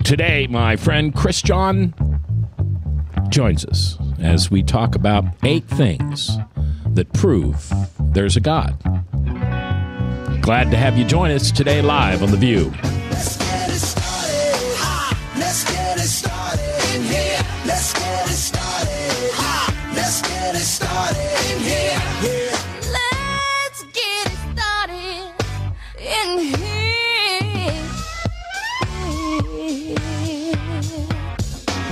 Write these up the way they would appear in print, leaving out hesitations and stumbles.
Today, my friend Christjahn joins us as we talk about 8 things that prove there's a God. Glad to have you join us today live on The View. Let's get it started. Ha! Let's get it started in here. Let's get it started. Ha! Let's get it started in here. Yeah. Let's get it started in here.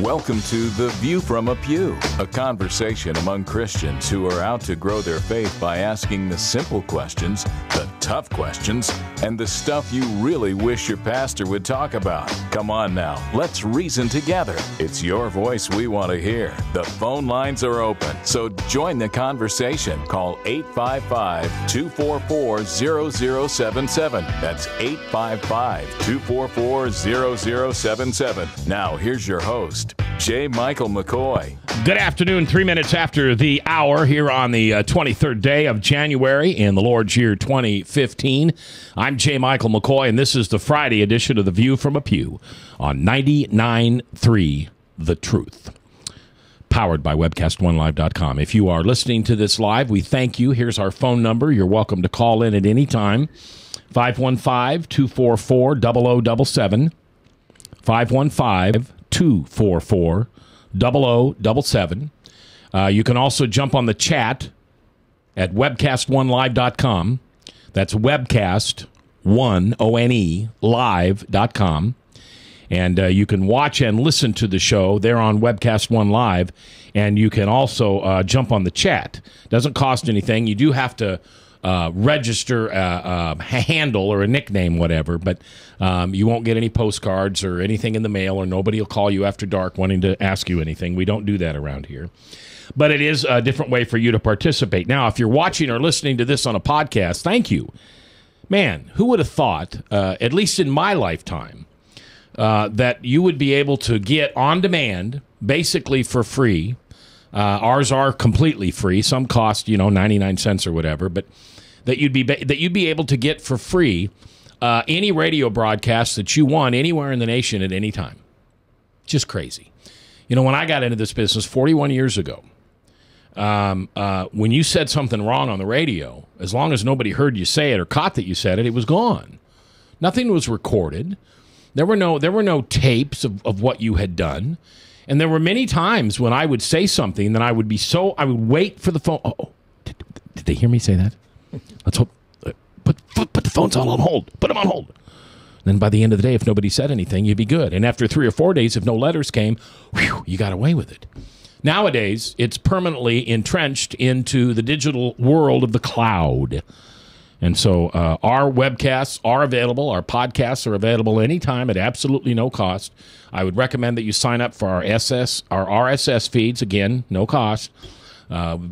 Welcome to The View from a Pew, a conversation among Christians who are out to grow their faith by asking the simple questions, the tough questions, and the stuff you really wish your pastor would talk about. Come on now, let's reason together. It's your voice we want to hear. The phone lines are open, so join the conversation. Call 855-244-0077. That's 855-244-0077. Now, here's your host, J. Michael McCoy. Good afternoon, 3 minutes after the hour here on the 23rd day of January in the Lord's year 2015. I'm J. Michael McCoy, and this is the Friday edition of The View from a Pew on 99.3 The Truth. Powered by webcast1live.com. If you are listening to this live, we thank you. Here's our phone number. You're welcome to call in at any time. 515-244-0077. 515-244-0077. You can also jump on the chat at webcast1live.com. That's webcast1, O-N-E, live.com. And you can watch and listen to the show there on Webcast One Live. And you can also jump on the chat. Doesn't cost anything. You do have to register a handle or a nickname, whatever, but you won't get any postcards or anything in the mail, or nobody will call you after dark wanting to ask you anything. We don't do that around here. But it is a different way for you to participate. Now, if you're watching or listening to this on a podcast, thank you. Man, who would have thought, at least in my lifetime, that you would be able to get on demand, basically for free. Ours are completely free. Some cost, 99 cents or whatever, but that you'd be able to get for free any radio broadcast that you want anywhere in the nation at any time. Just crazy. When I got into this business 41 years ago, when you said something wrong on the radio, as long as nobody heard you say it or caught that you said it, it was gone. Nothing was recorded. There were no tapes of what you had done. And there were many times when I would say something that I would wait for the phone. Oh, did they hear me say that? Let's hope. Put the phones all on hold. Put them on hold. Then by the end of the day, if nobody said anything, you'd be good. And after 3 or 4 days, if no letters came, you got away with it. Nowadays, it's permanently entrenched into the digital world of the cloud. And so our webcasts are available. Our podcasts are available anytime at absolutely no cost. I would recommend that you sign up for our RSS feeds. Again, no cost.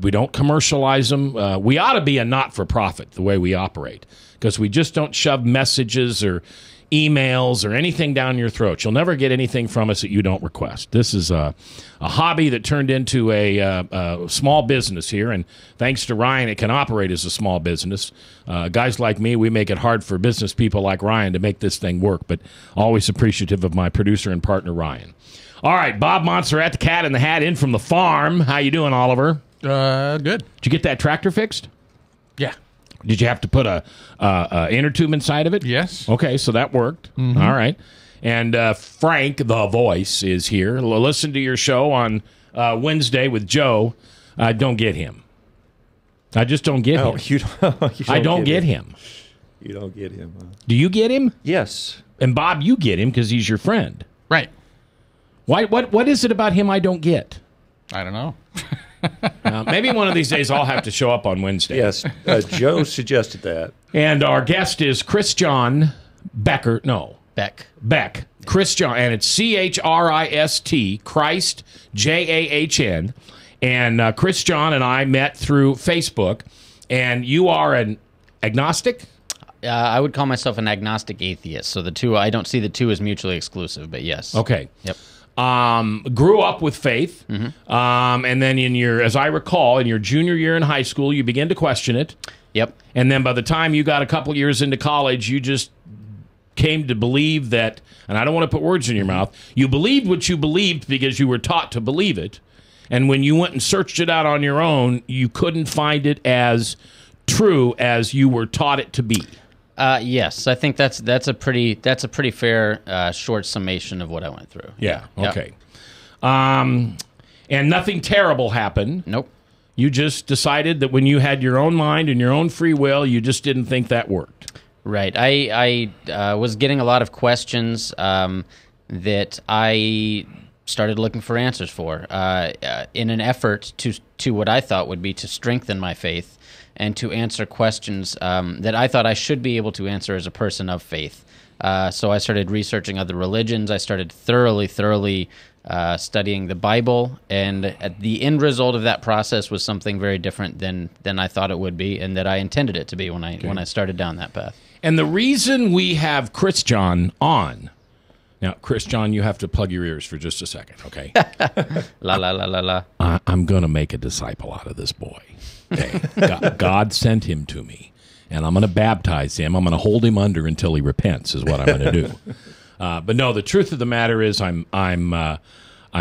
We don't commercialize them. We ought to be a not-for-profit the way we operate, because we just don't shove messages or emails or anything down your throat. You'll never get anything from us that you don't request. This is a hobby that turned into a small business here, and thanks to Ryan, it can operate as a small business. Guys like me, we make it hard for business people like Ryan to make this thing work, but always appreciative of my producer and partner, Ryan. All right, Bob Monster at the Cat in the Hat in from the farm. How you doing, Oliver? Good. Did you get that tractor fixed? Yeah. Did you have to put a inner tube inside of it? Yes. Okay, so that worked. Mm-hmm. All right. And Frank, the voice, is here. Listen to your show on Wednesday with Joe. I don't get him. I just don't get him. You don't I don't get him. You don't get him. Do you get him? Yes. And Bob, you get him because he's your friend. Right. Why? What is it about him I don't get? I don't know. Maybe one of these days I'll have to show up on Wednesday. Yes. Joe suggested that. And our guest is Christjahn Becker. No. Beck. Christjahn. And it's C-H-R-I-S-T. Christ, J-A-H-N. And Christjahn and I met through Facebook. And you are an agnostic? I would call myself an agnostic atheist. So the two, I don't see the two as mutually exclusive, but yes. Okay. Yep. Grew up with faith, and then as I recall, in your junior year in high school, you began to question it. Yep. And then by the time you got a couple years into college, you just came to believe that, and I don't want to put words in your mouth, you believed what you believed because you were taught to believe it. And when you went and searched it out on your own, you couldn't find it as true as you were taught it to be. Yes, I think that's a pretty fair short summation of what I went through. Yeah. Okay. And nothing terrible happened. Nope. You just decided that when you had your own mind and your own free will, you just didn't think that worked. Right. I was getting a lot of questions that I started looking for answers for in an effort to what I thought would be to strengthen my faith and to answer questions that I thought I should be able to answer as a person of faith. So I started researching other religions. I started thoroughly studying the Bible, and the end result of that process was something very different than I thought it would be, and that I intended it to be when I started down that path. And the reason we have Christjahn on, now, Christjahn, you have to plug your ears for just a second, okay? La la la la la. I'm going to make a disciple out of this boy. Okay, God sent him to me, and I'm going to baptize him. I'm going to hold him under until he repents. Is what I'm going to do. But no, the truth of the matter is, I'm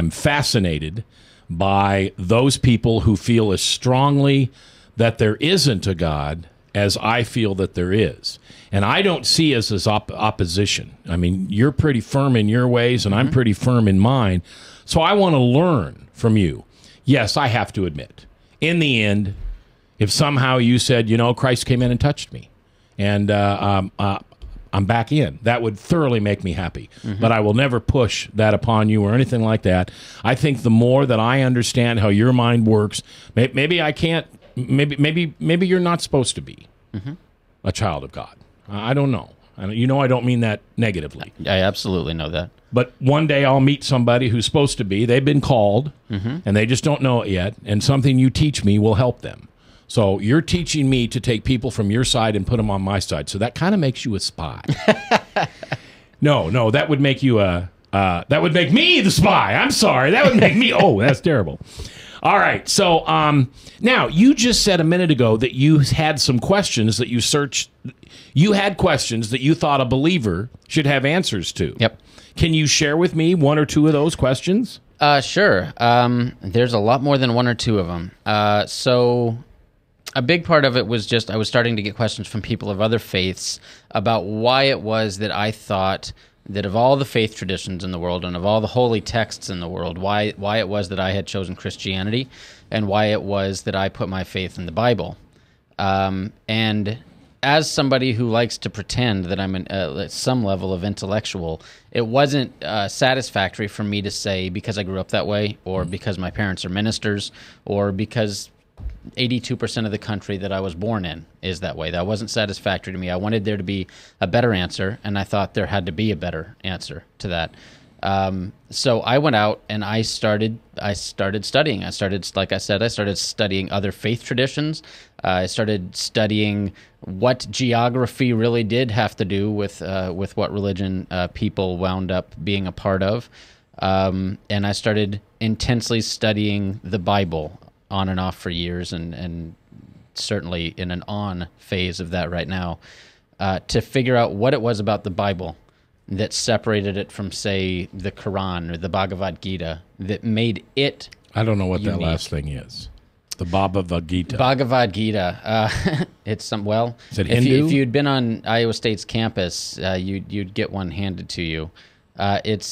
fascinated by those people who feel as strongly that there isn't a God as I feel that there is. And I don't see us as opposition. I mean, you're pretty firm in your ways, and I'm pretty firm in mine. So I want to learn from you. Yes, I have to admit, in the end, if somehow you said, Christ came in and touched me, and I'm back in, that would thoroughly make me happy. But I will never push that upon you or anything like that. I think the more that I understand how your mind works, maybe I can't. Maybe you're not supposed to be a child of God. I don't know. I don't mean that negatively. I absolutely know that. But one day I'll meet somebody who's supposed to be. They've been called, and they just don't know it yet. And something you teach me will help them. So you're teaching me to take people from your side and put them on my side. So that kind of makes you a spy. No, that would make you that would make me the spy. I'm sorry. That would make me. Oh, that's terrible. All right. So now you just said a minute ago that you had some questions that you searched. You had questions that you thought a believer should have answers to. Yep. Can you share with me one or two of those questions? Sure. There's a lot more than one or two of them. So a big part of it was just I was starting to get questions from people of other faiths about why it was that I thought that of all the faith traditions in the world and of all the holy texts in the world, why it was that I had chosen Christianity and why it was that I put my faith in the Bible. And as somebody who likes to pretend that I'm at some level of intellectual, it wasn't satisfactory for me to say because I grew up that way or because my parents are ministers or because 82% of the country that I was born in is that way. That wasn't satisfactory to me. I wanted there to be a better answer, and I thought there had to be a better answer to that. So I went out and I started studying. Like I said, I started studying other faith traditions. I started studying what geography really did have to do with what religion people wound up being a part of. And I started intensely studying the Bible on and off for years, and certainly in an on phase of that right now, to figure out what it was about the Bible that separated it from, say, the Quran or the Bhagavad Gita that made it I don't know what unique. that last thing is. The Bhagavad Gita. Bhagavad Gita. It's some Is it Hindu? If you'd been on Iowa State's campus, you'd get one handed to you. It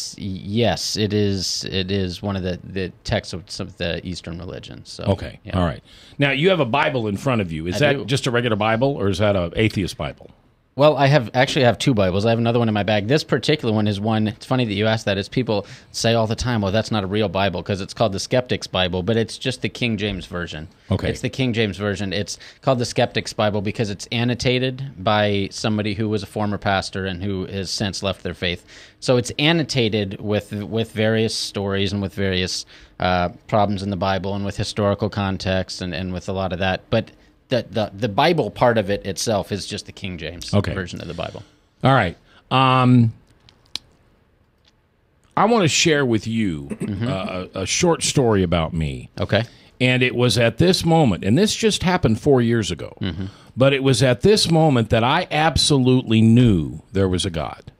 is one of the texts of some of the Eastern religions. So, Okay, yeah. all right. Now, you have a Bible in front of you. Is I that do. just a regular Bible, or is that an atheist Bible? Well, I have two Bibles. I have another one in my bag. This particular one is one. It's funny that you asked that. Is people say all the time, "Well, that's not a real Bible," because it's called the Skeptic's Bible, but it's just the King James version. Okay. It's the King James version. It's called the Skeptic's Bible because it's annotated by somebody who was a former pastor and who has since left their faith. So it's annotated with various stories and with various problems in the Bible and with historical context and with a lot of that. But the Bible part of it itself is just the King James version of the Bible. All right. I want to share with you a short story about me. Okay. And it was at this moment, and this just happened 4 years ago, but it was at this moment that I absolutely knew there was a God.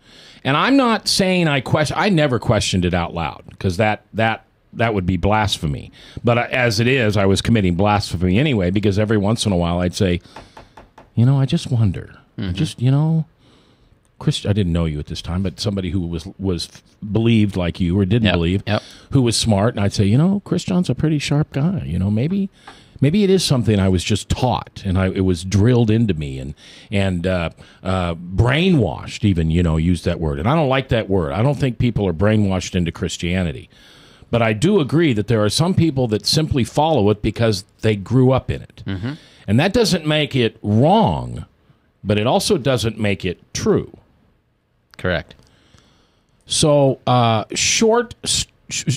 And I'm not saying I never questioned it out loud, because that would be blasphemy. But as it is, I was committing blasphemy anyway, because every once in a while I'd say, I just wonder. Chris, I didn't know you at this time, but somebody who was believed like you or didn't believe, who was smart, and I'd say, Christjahn's a pretty sharp guy. Maybe it is something I was just taught, and it was drilled into me, and brainwashed. Even use that word, and I don't like that word. I don't think people are brainwashed into Christianity, but I do agree that there are some people that simply follow it because they grew up in it, and that doesn't make it wrong, but it also doesn't make it true. Correct. So,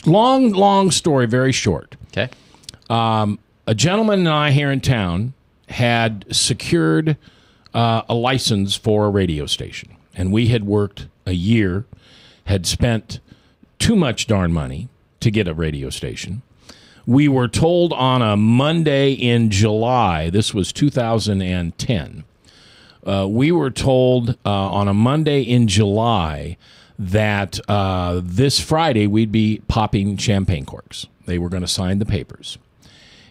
long story, very short. Okay. A gentleman and I here in town had secured a license for a radio station, and we had worked a year, had spent too much darn money to get a radio station. We were told on a Monday in July, this was 2010, we were told on a Monday in July that this Friday we'd be popping champagne corks. They were going to sign the papers.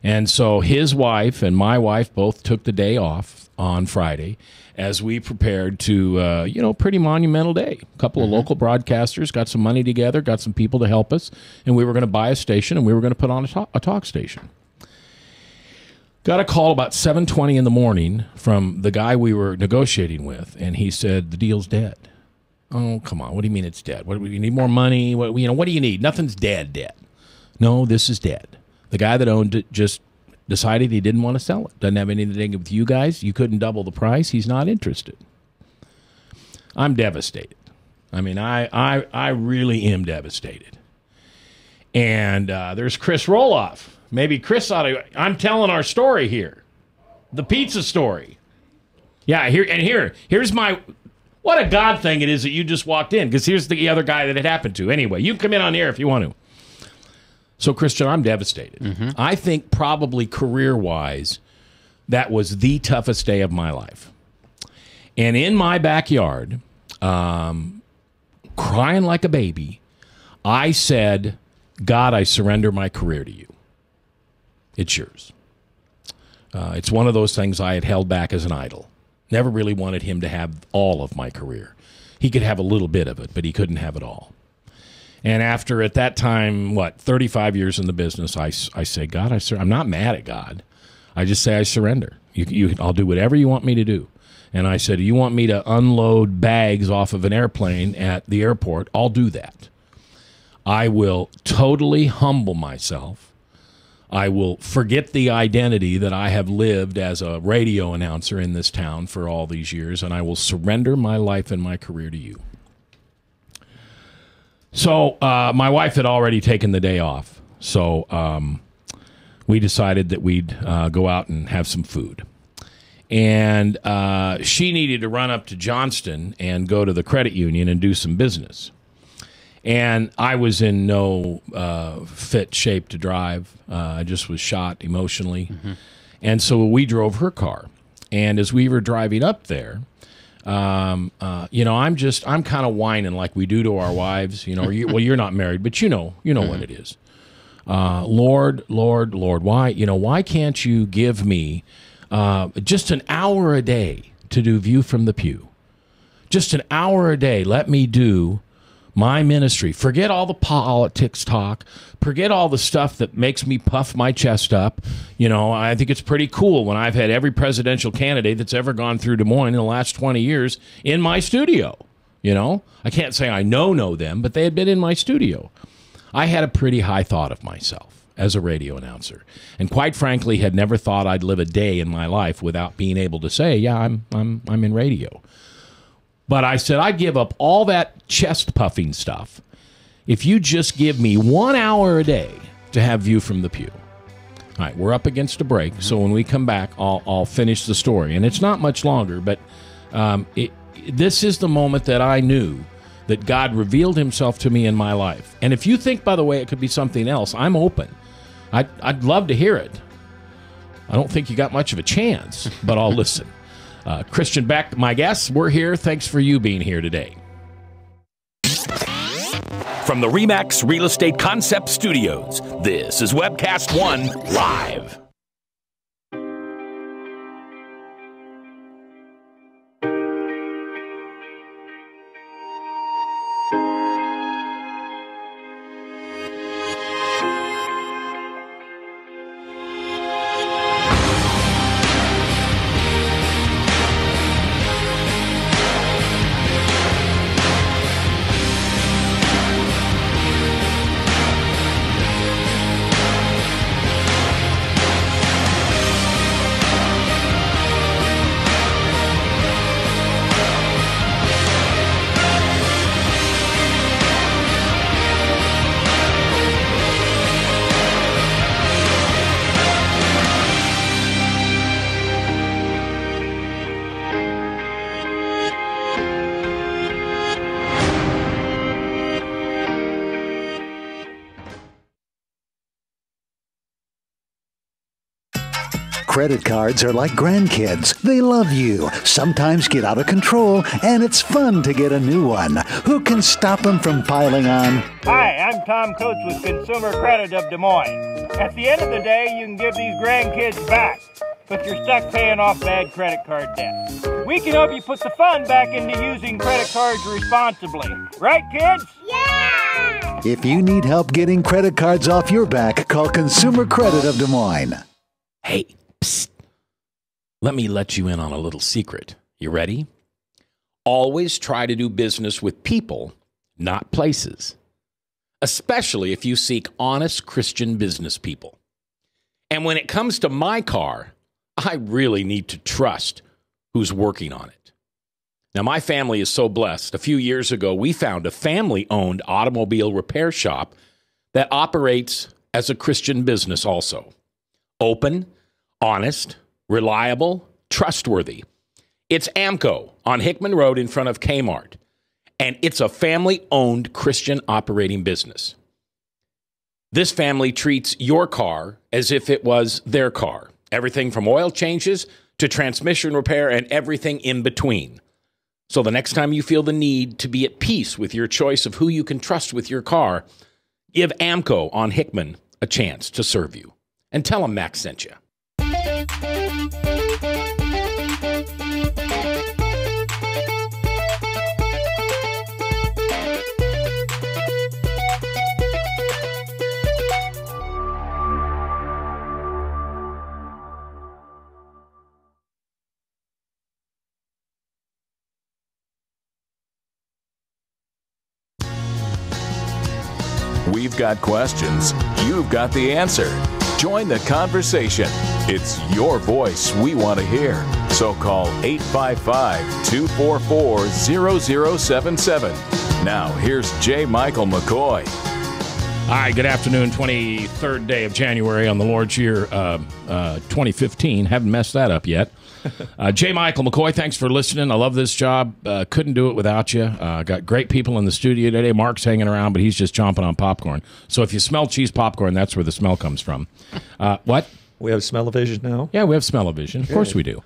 And so his wife and my wife both took the day off on Friday as we prepared to, pretty monumental day. A couple of local broadcasters got some money together, got some people to help us, and we were going to buy a station, and we were going to put on a talk station. Got a call about 7:20 in the morning from the guy we were negotiating with, and he said, the deal's dead. Oh, come on. What do you mean it's dead? What, you need more money? What do you need? Nothing's dead. No, this is dead. The guy that owned it just decided he didn't want to sell it. Doesn't have anything to do with you guys. You couldn't double the price. He's not interested. I'm devastated. I mean, I really am devastated. And there's Chris Roloff. Maybe Chris ought to... I'm telling our story here. The pizza story. Yeah, here's my... What a God thing it is that you just walked in, because here's the other guy that it happened to. Anyway, you can come in on air if you want to. So, Christian, I'm devastated. I think probably career-wise, that was the toughest day of my life. And in my backyard, crying like a baby, I said, God, I surrender my career to you. It's yours. It's one of those things I had held back as an idol. Never really wanted him to have all of my career. He could have a little bit of it, but he couldn't have it all. And after, at that time, 35 years in the business, I say, God, I'm not mad at God. I just say I surrender. I'll do whatever you want me to do. And I said, you want me to unload bags off of an airplane at the airport? I'll do that. I will totally humble myself. I will forget the identity that I have lived as a radio announcer in this town for all these years, and I will surrender my life and my career to you. So my wife had already taken the day off, so we decided that we'd go out and have some food. And she needed to run up to Johnston and go to the credit union and do some business. And I was in no fit shape to drive. I just was shot emotionally. And so we drove her car. And as we were driving up there, I'm kind of whining like we do to our wives. You're not married, but you know what it is. Lord, why can't you give me just an hour a day to do View from the Pew? Just an hour a day. Let me do my ministry. Forget all the politics talk. Forget all the stuff that makes me puff my chest up. I think it's pretty cool when I've had every presidential candidate that's ever gone through Des Moines in the last 20 years in my studio. I can't say I know them, but they had been in my studio. I had a pretty high thought of myself as a radio announcer, and quite frankly, had never thought I'd live a day in my life without being able to say, yeah, I'm in radio. But I said, I'd give up all that chest-puffing stuff if you just give me 1 hour a day to have View from the Pew. All right, we're up against a break, so when we come back, I'll finish the story. And it's not much longer, but this is the moment that I knew that God revealed himself to me in my life. And if you think, by the way, it could be something else, I'm open. I'd love to hear it. I don't think you got much of a chance, but I'll listen. Christjahn Beck, my guest, we're here. Thanks for you being here today. From the Remax Real Estate Concept Studios, this is Webcast One Live. Credit cards are like grandkids. They love you, sometimes get out of control, and it's fun to get a new one. Who can stop them from piling on? Hi, I'm Tom Coates with Consumer Credit of Des Moines. At the end of the day, you can give these grandkids back, but you're stuck paying off bad credit card debt. We can help you put the fun back into using credit cards responsibly. Right, kids? Yeah! If you need help getting credit cards off your back, call Consumer Credit of Des Moines. Hey, psst. Let me let you in on a little secret. You ready? Always try to do business with people, not places. Especially if you seek honest Christian business people. And when it comes to my car, I really need to trust who's working on it. Now, my family is so blessed. A few years ago, we found a family-owned automobile repair shop that operates as a Christian business also. Open, honest, reliable, trustworthy. It's AMCO on Hickman Road in front of Kmart. And it's a family-owned Christian operating business. This family treats your car as if it was their car. Everything from oil changes to transmission repair and everything in between. So the next time you feel the need to be at peace with your choice of who you can trust with your car, give AMCO on Hickman a chance to serve you. And tell them Max sent you. We've got questions. You've got the answer. Join the conversation. It's your voice we want to hear. So call 855-244-0077. Now, here's J. Michael McCoy. Hi, good afternoon. 23rd day of January on the Lord's year 2015. Haven't messed that up yet. J. Michael McCoy, thanks for listening. I love this job. Couldn't do it without you. Got great people in the studio today. Mark's hanging around, but he's just chomping on popcorn. So if you smell cheese popcorn, that's where the smell comes from. What? We have smell-o-vision now? Yeah, we have smell-o-vision. Of course we do.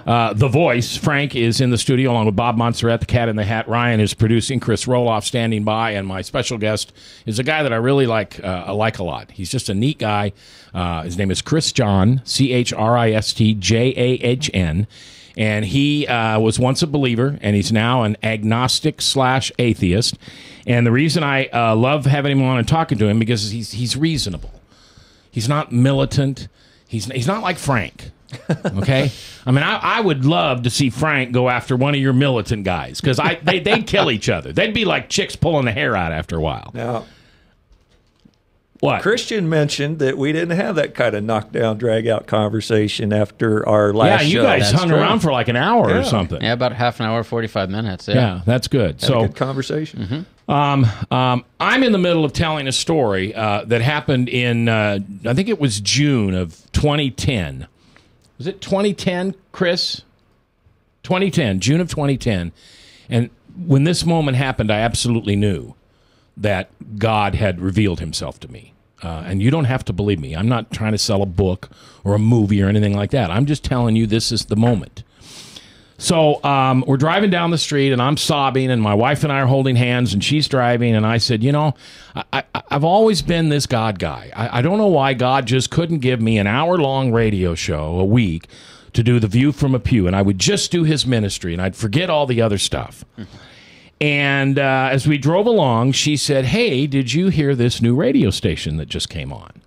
The voice, Frank, is in the studio along with Bob Montserrat, the cat in the hat. Ryan is producing. Chris Roloff standing by. And my special guest is a guy that I really like a lot. He's just a neat guy. His name is Christjahn, Christjahn. And he was once a believer, and he's now an agnostic/atheist. And the reason I love having him on and talking to him because he's reasonable. He's not militant. He's not like Frank, okay? I mean, I would love to see Frank go after one of your militant guys because they'd kill each other. They'd be like chicks pulling the hair out after a while. Now, what? Christian mentioned that we didn't have that kind of knockdown, drag-out conversation after our last show. Yeah, you guys hung around for like an hour or something. Yeah, about half an hour, 45 minutes. Yeah, that's good. Had a good conversation. I'm in the middle of telling a story that happened in, I think it was June of 2010. Was it 2010, Chris? 2010, June of 2010. And when this moment happened, I absolutely knew that God had revealed himself to me. And you don't have to believe me. I'm not trying to sell a book or a movie or anything like that. I'm just telling you this is the moment. So we're driving down the street, and I'm sobbing, and my wife and I are holding hands, and she's driving, and I said, you know, I've always been this God guy. I don't know why God just couldn't give me an hour-long radio show a week to do The View from a Pew, and I would just do his ministry, and I'd forget all the other stuff. And as we drove along, she said, hey, did you hear this new radio station that just came on?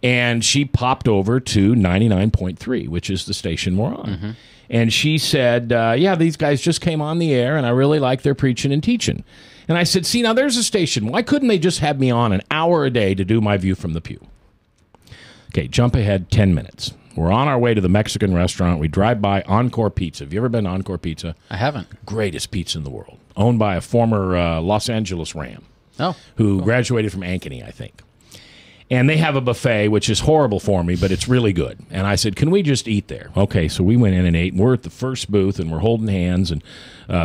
And she popped over to 99.3, which is the station we're on. And she said, yeah, these guys just came on the air, and I really like their preaching and teaching. And I said, see, now there's a station. Why couldn't they just have me on an hour a day to do my View from the Pew? Okay, jump ahead 10 minutes. We're on our way to the Mexican restaurant. We drive by Encore Pizza. Have you ever been to Encore Pizza? I haven't. Greatest pizza in the world. Owned by a former Los Angeles Ram who graduated from Ankeny, I think. And they have a buffet, which is horrible for me, but it's really good. And I said, can we just eat there? Okay, so we went in and ate. And we're at the first booth, and we're holding hands. And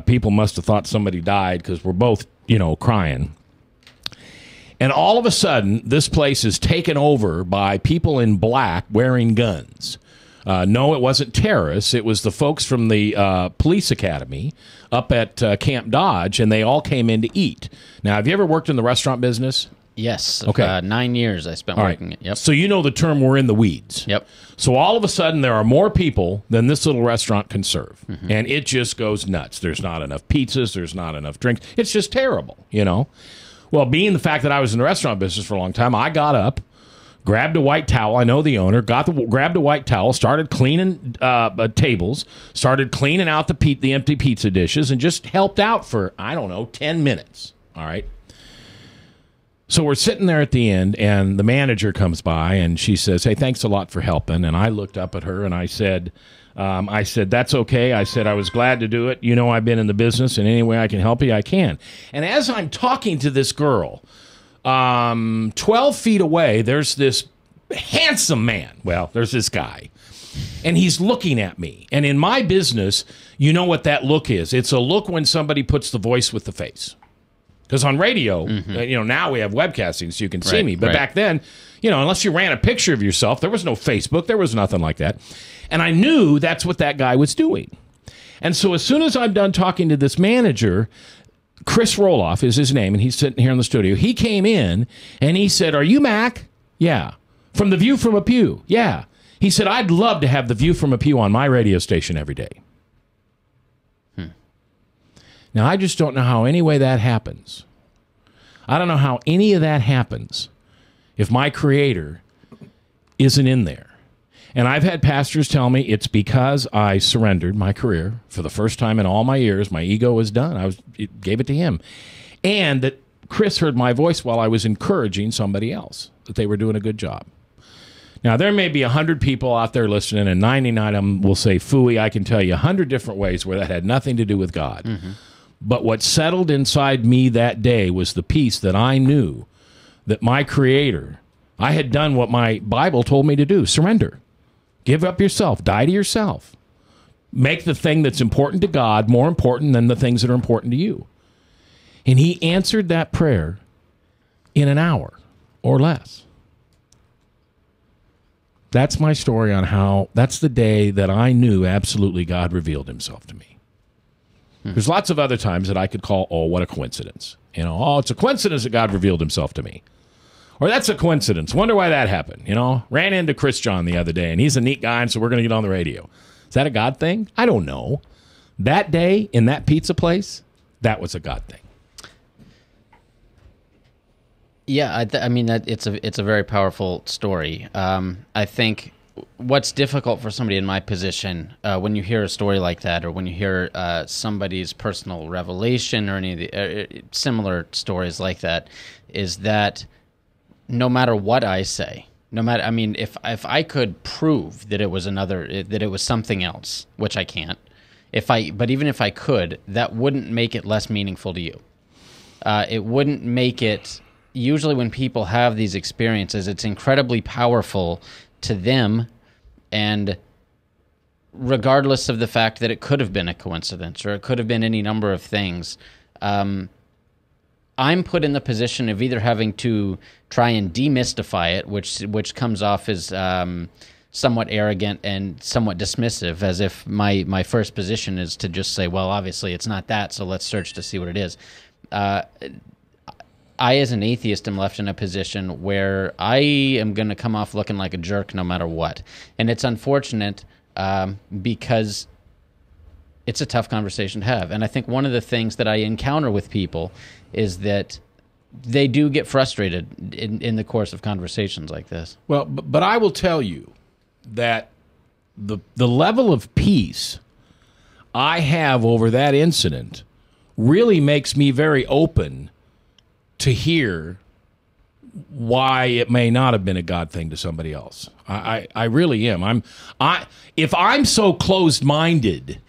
people must have thought somebody died because we're both, you know, crying. And all of a sudden, this place is taken over by people in black wearing guns. No, it wasn't terrorists. It was the folks from the police academy up at Camp Dodge, and they all came in to eat. Now, have you ever worked in the restaurant business? Yes. Okay. 9 years I spent working it. Yep. So you know the term we're in the weeds. Yep. So all of a sudden there are more people than this little restaurant can serve. And it just goes nuts. There's not enough pizzas. There's not enough drinks. It's just terrible, you know. Well, being the fact that I was in the restaurant business for a long time, I got up, grabbed a white towel. I know the owner. Grabbed a white towel, started cleaning tables, started cleaning out the empty pizza dishes, and just helped out for, I don't know, 10 minutes. All right. So we're sitting there at the end, and the manager comes by, and she says, hey, thanks a lot for helping. And I looked up at her, and I said, that's okay. I said, I was glad to do it. You know, I've been in the business, and any way I can help you, I can. And as I'm talking to this girl, 12 feet away, there's this handsome man. Well, there's this guy. And he's looking at me. And in my business, you know what that look is. It's a look when somebody puts the voice with the face. Because on radio, you know, now we have webcasting so you can see me. But back then, you know, unless you ran a picture of yourself, there was no Facebook. There was nothing like that. And I knew that's what that guy was doing. And so as soon as I'm done talking to this manager, Chris Roloff is his name, and he's sitting here in the studio. He came in, and he said, are you Mac? Yeah. From The View from a Pew? Yeah. He said, I'd love to have The View from a Pew on my radio station every day. Now, I just don't know how any way that happens. I don't know how any of that happens if my Creator isn't in there. And I've had pastors tell me it's because I surrendered my career for the first time in all my years. My ego was done. Gave it to Him. And that Chris heard my voice while I was encouraging somebody else, that they were doing a good job. Now, there may be 100 people out there listening, and 99 of them will say, phooey, I can tell you 100 different ways where that had nothing to do with God. But what settled inside me that day was the peace that I knew that my Creator, I had done what my Bible told me to do, surrender. Give up yourself. Die to yourself. Make the thing that's important to God more important than the things that are important to you. And He answered that prayer in an hour or less. That's my story on how, that's the day that I knew absolutely God revealed Himself to me. There's lots of other times that I could call, oh, what a coincidence. You know, oh, it's a coincidence that God revealed Himself to me. Or that's a coincidence. Wonder why that happened. You know, ran into Christjahn the other day, and he's a neat guy, and so we're going to get on the radio. Is that a God thing? I don't know. That day in that pizza place, that was a God thing. Yeah, I mean, it's a very powerful story. I think what's difficult for somebody in my position, when you hear a story like that, or when you hear somebody's personal revelation, or any of the similar stories like that, is that no matter what I say, I mean, if I could prove that it was that it was something else, which I can't, but even if I could, that wouldn't make it less meaningful to you. It wouldn't make it. Usually, when people have these experiences, it's incredibly powerful to them, and regardless of the fact that it could have been a coincidence or it could have been any number of things, I'm put in the position of either having to try and demystify it, which comes off as somewhat arrogant and somewhat dismissive, as if my first position is to just say, well, obviously it's not that, so let's search to see what it is. I, as an atheist, am left in a position where I am going to come off looking like a jerk no matter what. And it's unfortunate because it's a tough conversation to have. And I think one of the things that I encounter with people is that they do get frustrated in the course of conversations like this. Well, but I will tell you that the level of peace I have over that incident really makes me very open to hear why it may not have been a God thing to somebody else. I really am. If I'm so closed-minded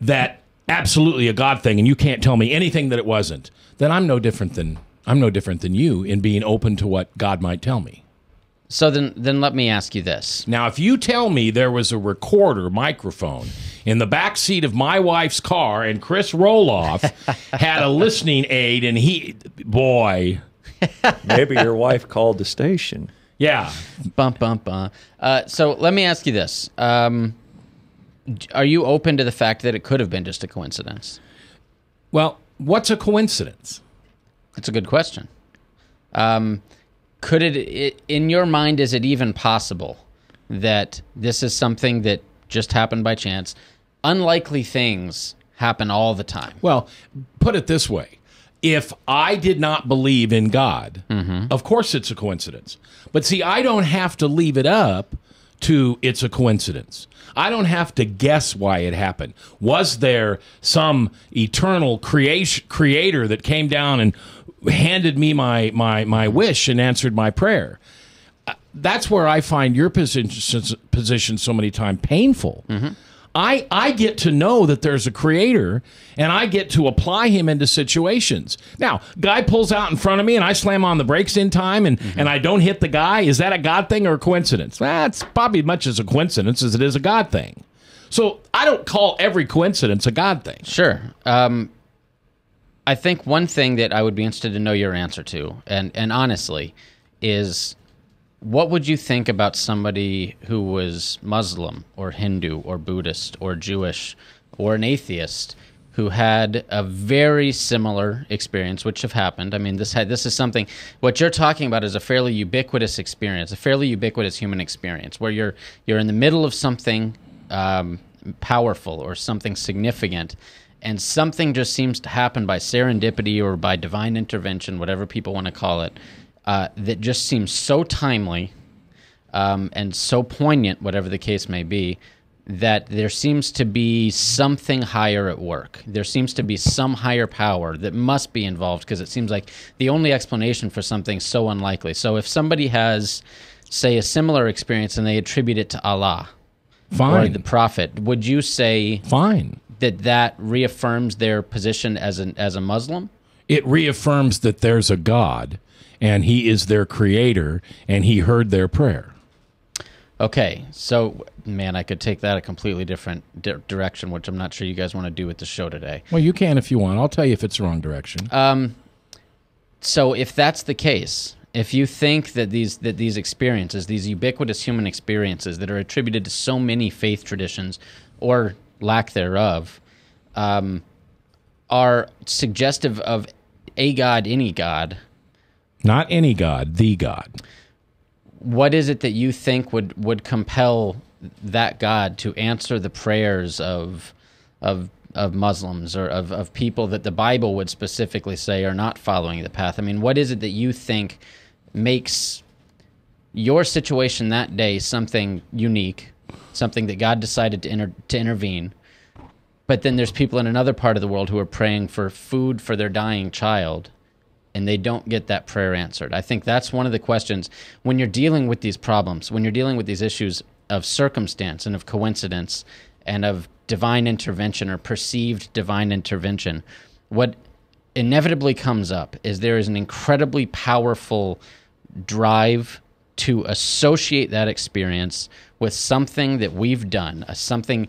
that absolutely a God thing, and you can't tell me anything that it wasn't, then I'm no different than you in being open to what God might tell me. So then let me ask you this. Now, if you tell me there was a recorder microphone in the back seat of my wife's car and Chris Roloff had a listening aid and boy. Maybe your wife called the station. Yeah. Bump, bump, bump. So let me ask you this. Are you open to the fact that it could have been just a coincidence? Well, what's a coincidence? That's a good question. Could it, in your mind, is it even possible that this is something that just happened by chance? Unlikely things happen all the time. Well, put it this way. If I did not believe in God, of course it's a coincidence. But see, I don't have to leave it up to it's a coincidence. I don't have to guess why it happened. Was there some eternal creator that came down and handed me my wish and answered my prayer? That's where I find your position so many times painful. I get to know that there's a creator, and I get to apply him into situations. Now, guy pulls out in front of me, and I slam on the brakes in time, and I don't hit the guy. Is that a God thing or a coincidence? That's probably as much as a coincidence as it is a God thing. So I don't call every coincidence a God thing. Sure. I think one thing that I would be interested to know your answer to, and honestly, is what would you think about somebody who was Muslim or Hindu or Buddhist or Jewish or an atheist who had a very similar experience, which have happened? I mean, this is something, what you're talking about is a fairly ubiquitous experience, a fairly ubiquitous human experience, where you're in the middle of something powerful or something significant, and something just seems to happen by serendipity or by divine intervention, whatever people want to call it, that just seems so timely and so poignant, whatever the case may be, that there seems to be something higher at work. There seems to be some higher power that must be involved, because it seems like the only explanation for something so unlikely. So if somebody has, say, a similar experience and they attribute it to Allah or the Prophet, would you say that reaffirms their position as a Muslim? It reaffirms that there's a God, and he is their creator, and he heard their prayer. Okay, so, man, I could take that a completely different direction, which I'm not sure you guys want to do with the show today. Well, you can if you want. I'll tell you if it's the wrong direction. So if that's the case, if you think that these experiences, these ubiquitous human experiences that are attributed to so many faith traditions, or lack thereof, are suggestive of a God, any God. Not any God, the God. What is it that you think would compel that God to answer the prayers of Muslims or of people that the Bible would specifically say are not following the path? I mean, what is it that you think makes your situation that day something unique, something that God decided to intervene, but then there's people in another part of the world who are praying for food for their dying child, and they don't get that prayer answered? I think that's one of the questions when you're dealing with these problems, when you're dealing with these issues of circumstance and of coincidence and of divine intervention or perceived divine intervention. What inevitably comes up is there is an incredibly powerful drive to associate that experience with something that we've done, something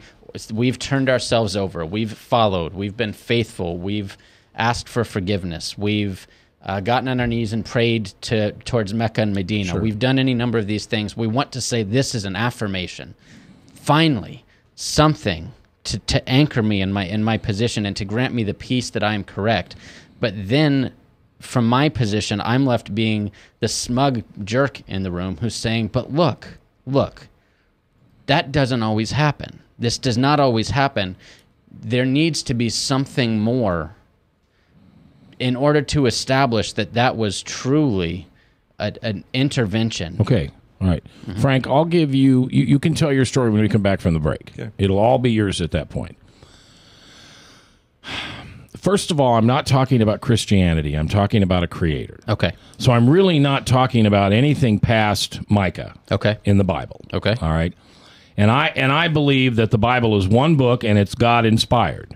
we've turned ourselves over, we've followed, we've been faithful, we've asked for forgiveness, we've gotten on our knees and prayed towards Mecca and Medina. Sure. We've done any number of these things. We want to say this is an affirmation. Finally, something to anchor me in my position and to grant me the peace that I am correct. But then, from my position, I'm left being the smug jerk in the room who's saying, but look, that doesn't always happen. This does not always happen. There needs to be something more in order to establish that was truly an intervention. Okay. All right. Frank, I'll give you, you can tell your story when we come back from the break. Okay. It'll all be yours at that point. First of all, I'm not talking about Christianity. I'm talking about a creator. Okay. So I'm really not talking about anything past Micah Okay. in the Bible. Okay. All right. And I believe that the Bible is one book and it's God inspired.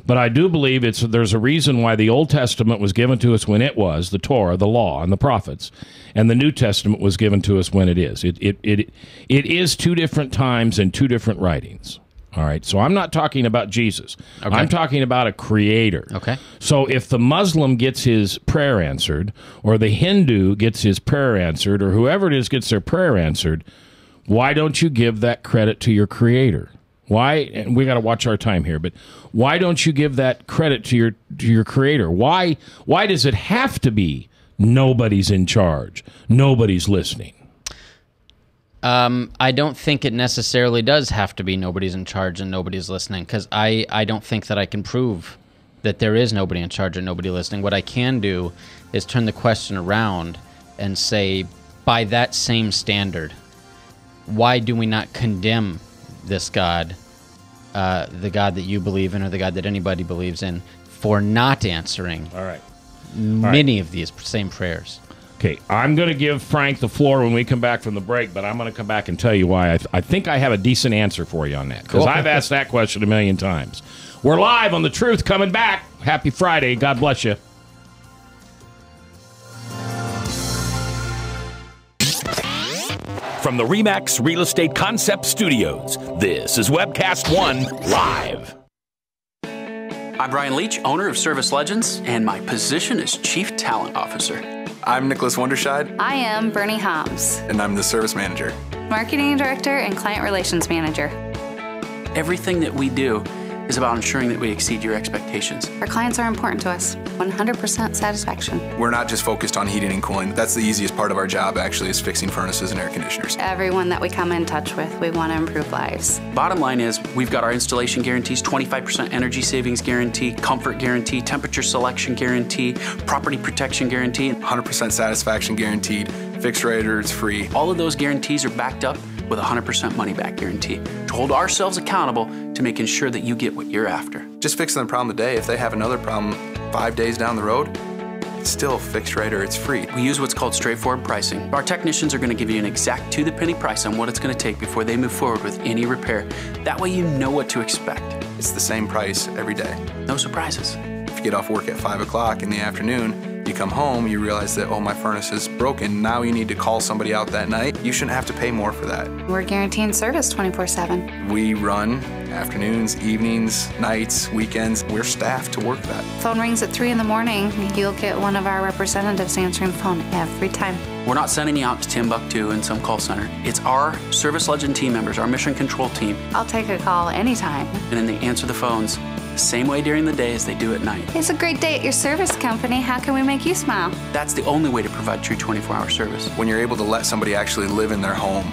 But I do believe there's a reason why the Old Testament was given to us when it was, the Torah, the law, and the prophets, and the New Testament was given to us when it is. It is two different times and two different writings. All right, so I'm not talking about Jesus. Okay. I'm talking about a creator. Okay. So if the Muslim gets his prayer answered, or the Hindu gets his prayer answered, or whoever it is gets their prayer answered, why don't you give that credit to your creator? Why? And we got to watch our time here, but why don't you give that credit to your creator? Why does it have to be nobody's in charge, nobody's listening? I don't think it necessarily does have to be nobody's in charge and nobody's listening, because I don't think that I can prove that there is nobody in charge and nobody listening. What I can do is turn the question around and say, by that same standard, why do we not condemn this God, the God that you believe in or the God that anybody believes in, for not answering many of these same prayers? Okay, I'm going to give Frank the floor when we come back from the break, but I'm going to come back and tell you why. I think I have a decent answer for you on that, because Cool. I've asked that question a million times. We're live on The Truth, coming back. Happy Friday. God bless you. From the RE/MAX Real Estate Concept Studios, this is Webcast 1 Live. I'm Brian Leach, owner of Service Legends, and my position is Chief Talent Officer. I'm Nicholas Wonderscheid. I am Bernie Homs, And I'm the Service Manager. Marketing Director and Client Relations Manager. Everything that we do is about ensuring that we exceed your expectations. Our clients are important to us. 100% satisfaction. We're not just focused on heating and cooling. That's the easiest part of our job, actually, is fixing furnaces and air conditioners. Everyone that we come in touch with, we want to improve lives. Bottom line is, we've got our installation guarantees, 25% energy savings guarantee, comfort guarantee, temperature selection guarantee, property protection guarantee. 100% satisfaction guaranteed. Fixed rate or it's free. All of those guarantees are backed up with a 100% money-back guarantee to hold ourselves accountable to making sure that you get what you're after. Just fixing the problem today. If they have another problem 5 days down the road, it's still fixed rate or it's free. We use what's called straightforward pricing. Our technicians are going to give you an exact to-the-penny price on what it's going to take before they move forward with any repair. That way you know what to expect. It's the same price every day. No surprises. If you get off work at 5 o'clock in the afternoon, you come home, you realize that, oh, my furnace is broken. Now you need to call somebody out that night. You shouldn't have to pay more for that. We're guaranteeing service 24/7. We run afternoons, evenings, nights, weekends. We're staffed to work that. Phone rings at 3 in the morning. You'll get one of our representatives answering the phone every time. We're not sending you out to Timbuktu in some call center. It's our Service Legend team members, our mission control team. I'll take a call anytime. And then they answer the phones the same way during the day as they do at night. It's a great day at your service company. How can we make you smile? That's the only way to provide true 24-hour service. When you're able to let somebody actually live in their home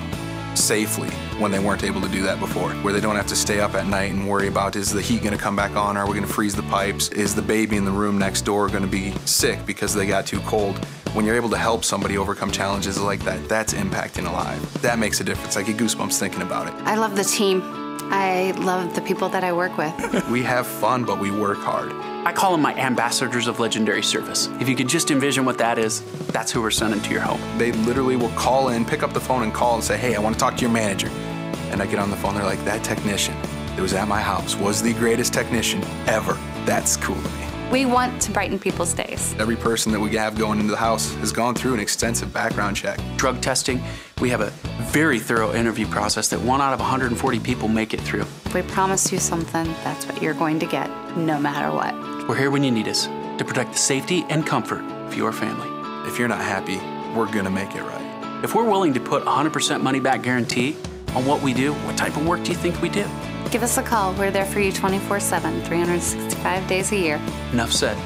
safely when they weren't able to do that before, where they don't have to stay up at night and worry about, is the heat going to come back on? Are we going to freeze the pipes? Is the baby in the room next door going to be sick because they got too cold? When you're able to help somebody overcome challenges like that, that's impacting a life. That makes a difference. I get goosebumps thinking about it. I love the team. I love the people that I work with. We have fun, but we work hard. I call them my ambassadors of legendary service. If you could just envision what that is, that's who we're sending to your home. They literally will call in, pick up the phone and call and say, hey, I want to talk to your manager. And I get on the phone, they're like, that technician that was at my house was the greatest technician ever. That's cool to me. We want to brighten people's days. Every person that we have going into the house has gone through an extensive background check. Drug testing, we have a very thorough interview process that 1 out of 140 people make it through. If we promise you something, that's what you're going to get, no matter what. We're here when you need us to protect the safety and comfort for your family. If you're not happy, we're going to make it right. If we're willing to put 100% money back guarantee on what we do, what type of work do you think we do? Give us a call. We're there for you 24/7, 365 days a year. Enough said.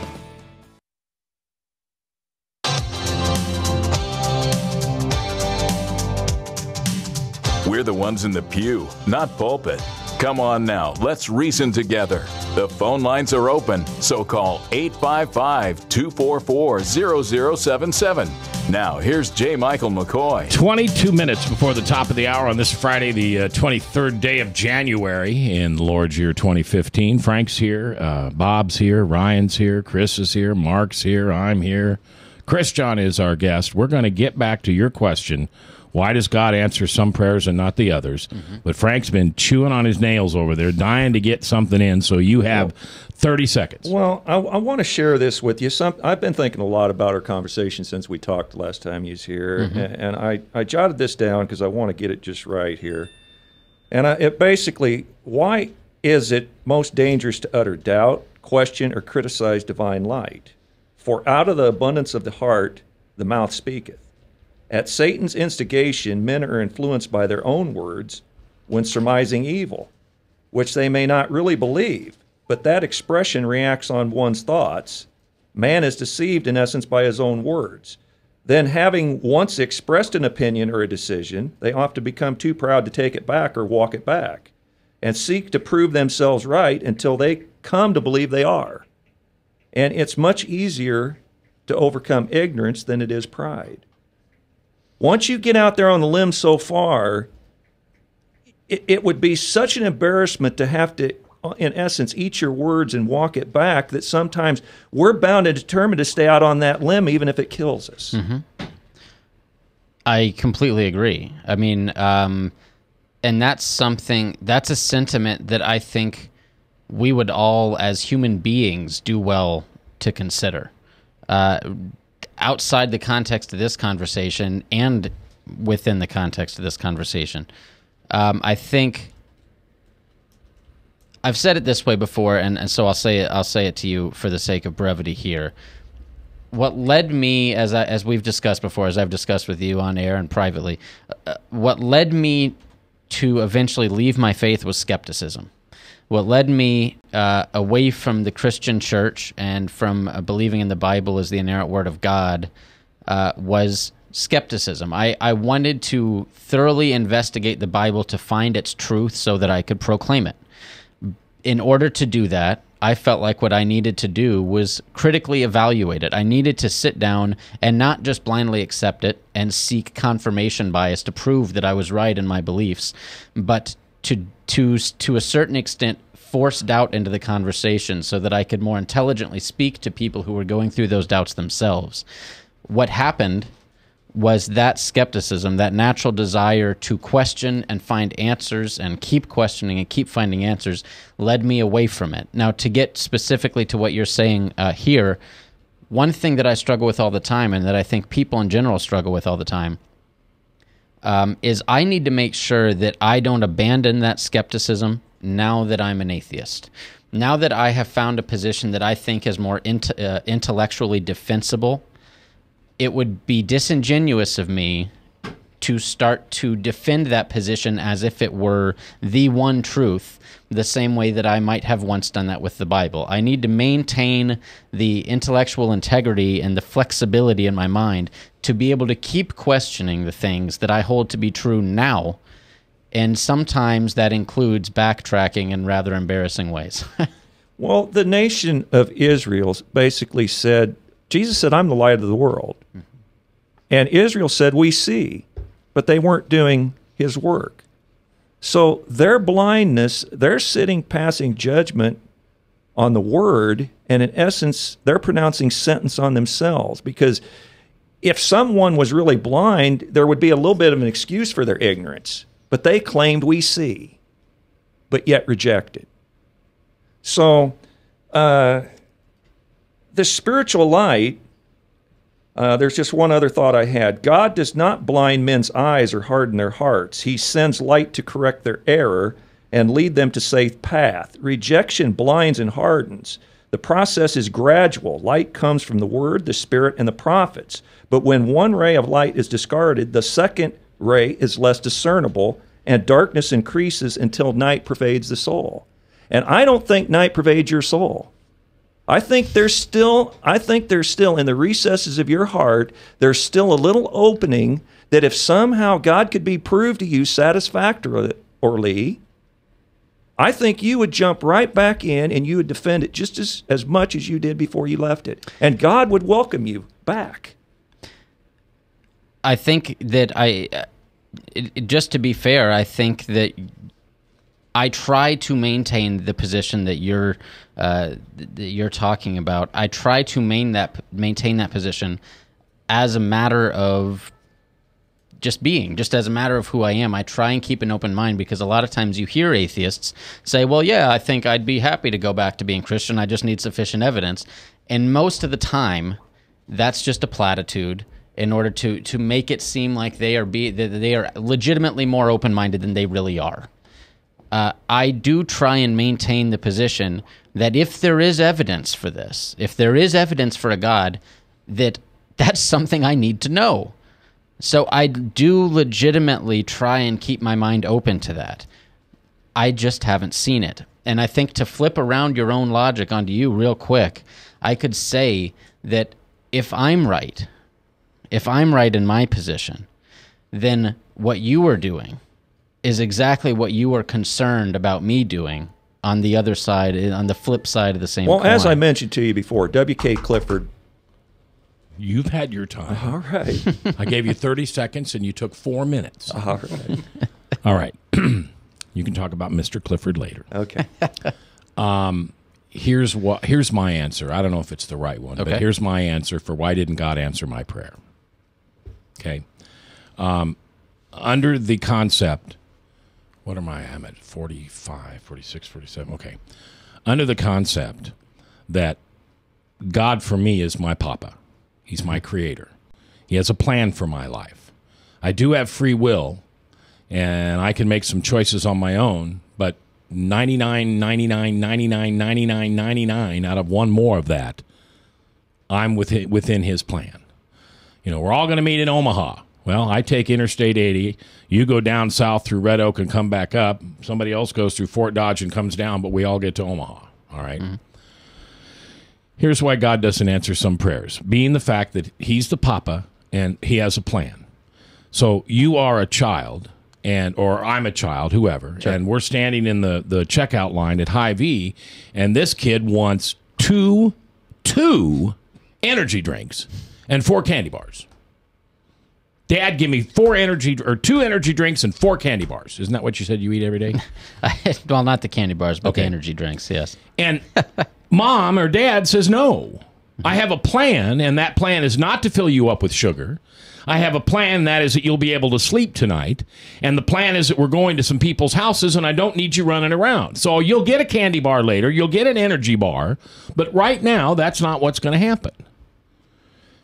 We're the ones in the pew, not pulpit. Come on now, let's reason together. The phone lines are open, so call 855-244-0077. Now, here's J. Michael McCoy. 22 minutes before the top of the hour on this Friday, the 23rd day of January in the Lord's year 2015. Frank's here, Bob's here, Ryan's here, Chris is here, Mark's here, I'm here. Christjahn is our guest. We're going to get back to your question. Why does God answer some prayers and not the others? But Frank's been chewing on his nails over there, dying to get something in, so you have 30 seconds. Well, I want to share this with you. I've been thinking a lot about our conversation since we talked last time he was here, and I jotted this down because I want to get it just right here. And it basically, why is it most dangerous to utter doubt, question, or criticize divine light? For out of the abundance of the heart, the mouth speaketh. At Satan's instigation, men are influenced by their own words when surmising evil, which they may not really believe, but that expression reacts on one's thoughts. Man is deceived, in essence, by his own words. Then, having once expressed an opinion or a decision, they often become too proud to take it back or walk it back, and seek to prove themselves right until they come to believe they are. And it's much easier to overcome ignorance than it is pride. Once you get out there on the limb so far, it would be such an embarrassment to have to, in essence, eat your words and walk it back that sometimes we're bound and determined to stay out on that limb even if it kills us. I completely agree. I mean, and that's a sentiment that I think we would all, as human beings, do well to consider. Outside the context of this conversation and within the context of this conversation. I think I've said it this way before, and so I'll say it to you for the sake of brevity here. What led me, as we've discussed before, as I've discussed with you on air and privately, what led me to eventually leave my faith was skepticism. What led me away from the Christian church and from believing in the Bible as the inerrant word of God was skepticism. I wanted to thoroughly investigate the Bible to find its truth so that I could proclaim it. In order to do that, I felt like what I needed to do was critically evaluate it. I needed to sit down and not just blindly accept it and seek confirmation bias to prove that I was right in my beliefs, but to a certain extent force doubt into the conversation so that I could more intelligently speak to people who were going through those doubts themselves. What happened was that skepticism, that natural desire to question and find answers and keep questioning and keep finding answers, led me away from it. Now, to get specifically to what you're saying here, one thing that I struggle with all the time, and that I think people in general struggle with all the time, is I need to make sure that I don't abandon that skepticism now that I'm an atheist. Now that I have found a position that I think is more intellectually defensible, it would be disingenuous of me to start to defend that position as if it were the one truth, the same way that I might have once done that with the Bible. I need to maintain the intellectual integrity and the flexibility in my mind to be able to keep questioning the things that I hold to be true now, and sometimes that includes backtracking in rather embarrassing ways. Well, the nation of Israel basically said, Jesus said, I'm the light of the world. And Israel said, we see, but they weren't doing his work. So their blindness, they're sitting passing judgment on the word, and in essence, they're pronouncing sentence on themselves. Because if someone was really blind, there would be a little bit of an excuse for their ignorance. But they claimed we see, but yet rejected. So the spiritual light, there's just one other thought I had. God does not blind men's eyes or harden their hearts. He sends light to correct their error and lead them to safe path. Rejection blinds and hardens. The process is gradual. Light comes from the Word, the Spirit, and the prophets. But when one ray of light is discarded, the second ray is less discernible, and darkness increases until night pervades the soul. And I don't think night pervades your soul. I think there's still in the recesses of your heart, there's still a little opening that if somehow God could be proved to you satisfactorily, I think you would jump right back in and you would defend it just as much as you did before you left it. And God would welcome you back. I think that just to be fair, I think that I try to maintain the position that you're talking about. I try to maintain that position as a matter of just as a matter of who I am. I try and keep an open mind because a lot of times you hear atheists say, well, yeah, I think I'd be happy to go back to being Christian. I just need sufficient evidence. And most of the time, that's just a platitude in order to make it seem like they are legitimately more open-minded than they really are. I do try and maintain the position that if there is evidence for this, if there is evidence for a God, that's something I need to know. So I do legitimately try and keep my mind open to that. I just haven't seen it. And I think to flip around your own logic onto you real quick, I could say that if I'm right in my position, then what you are doing is exactly what you are concerned about me doing on the other side, on the flip side of the same coin. Well, as I mentioned to you before, W.K. Clifford. You've had your time. All right. I gave you 30 seconds, and you took 4 minutes. All right. All right. You can talk about Mr. Clifford later. Okay. Here's my answer. I don't know if it's the right one, Okay. but here's my answer for why didn't God answer my prayer. Okay. Under the concept, what am I? I'm at 45, 46, 47. Okay. Under the concept that God for me is my papa. He's my creator. He has a plan for my life. I do have free will, and I can make some choices on my own, but 99 out of one more of that, I'm within his plan. You know, we're all going to meet in Omaha. Well, I take Interstate 80. You go down south through Red Oak and come back up. Somebody else goes through Fort Dodge and comes down, but we all get to Omaha. All right? Mm-hmm. Here's why God doesn't answer some prayers, being the fact that he's the papa and he has a plan. So you are a child, or I'm a child, whoever, sure. And we're standing in the checkout line at Hy-Vee, and this kid wants two energy drinks and 4 candy bars. Dad, give me 2 energy drinks and 4 candy bars. Isn't that what you said you eat every day? Well, not the candy bars, but okay. The energy drinks, yes. And Mom or Dad says, no, I have a plan, and that plan is not to fill you up with sugar. I have a plan, that is that you'll be able to sleep tonight, and the plan is that we're going to some people's houses, and I don't need you running around. So you'll get a candy bar later, you'll get an energy bar, but right now, that's not what's going to happen.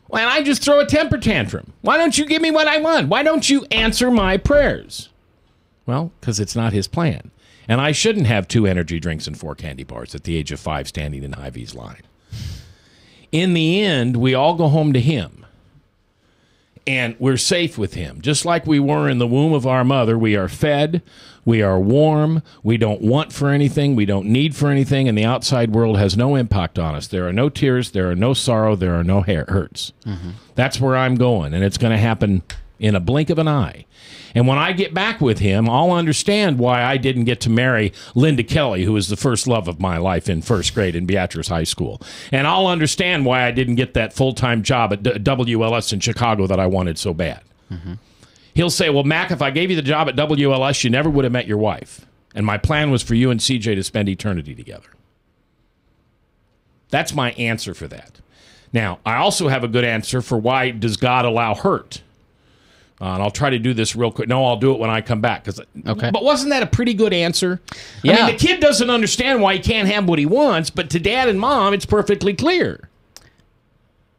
Well, and I just throw a temper tantrum. Why don't you give me what I want? Why don't you answer my prayers? Well, because it's not his plan. And I shouldn't have 2 energy drinks and 4 candy bars at the age of 5 standing in Hy-Vee's line. In the end, we all go home to him. And we're safe with him. Just like we were in the womb of our mother, we are fed, we are warm, we don't want for anything, we don't need for anything, and the outside world has no impact on us. There are no tears, there are no sorrow, there are no hurts. Mm-hmm. That's where I'm going, and it's going to happen in a blink of an eye. And when I get back with him, I'll understand why I didn't get to marry Linda Kelly, who was the first love of my life in first grade in Beatrice High School. And I'll understand why I didn't get that full-time job at WLS in Chicago that I wanted so bad. Mm-hmm. He'll say, well, Mac, if I gave you the job at WLS, you never would have met your wife. And my plan was for you and CJ to spend eternity together. That's my answer for that. Now, I also have a good answer for why does God allow hurt. And I'll try to do this real quick. No, I'll do it when I come back. Okay. But wasn't that a pretty good answer? Yeah. I mean, the kid doesn't understand why he can't have what he wants, but to Dad and Mom, it's perfectly clear.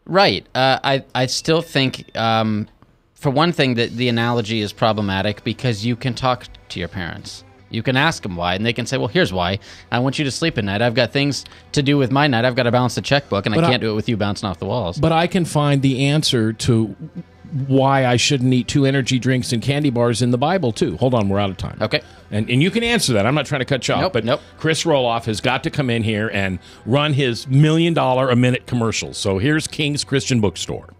Right. I still think, for one thing, that the analogy is problematic because you can talk to your parents. You can ask them why, and they can say, well, here's why. I want you to sleep at night. I've got things to do with my night. I've got to balance the checkbook, and I can't do it with you bouncing off the walls. But I can find the answer to why I shouldn't eat 2 energy drinks and candy bars in the Bible, too. Hold on, we're out of time. Okay. And you can answer that. I'm not trying to cut you off, but Chris Roloff has got to come in here and run his $1 million a minute commercials. So here's King's Christian Bookstore.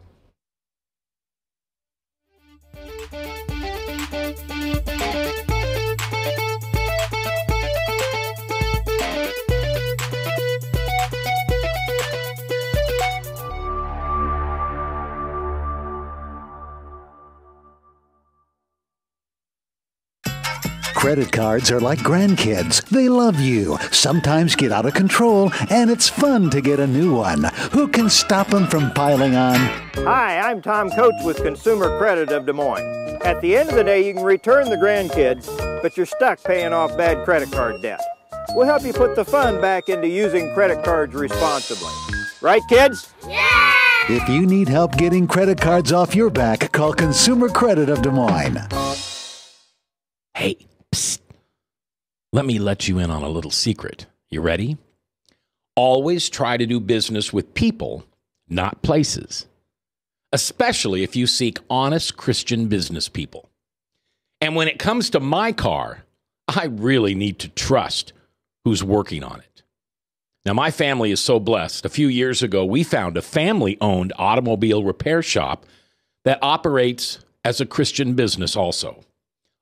Credit cards are like grandkids. They love you, sometimes get out of control, and it's fun to get a new one. Who can stop them from piling on? Hi, I'm Tom Coates with Consumer Credit of Des Moines. At the end of the day, you can return the grandkids, but you're stuck paying off bad credit card debt. We'll help you put the fun back into using credit cards responsibly. Right, kids? Yeah! If you need help getting credit cards off your back, call Consumer Credit of Des Moines. Hey, psst. Let me let you in on a little secret. You ready? Always try to do business with people, not places. Especially if you seek honest Christian business people. And when it comes to my car, I really need to trust who's working on it. Now, my family is so blessed. A few years ago, we found a family-owned automobile repair shop that operates as a Christian business also.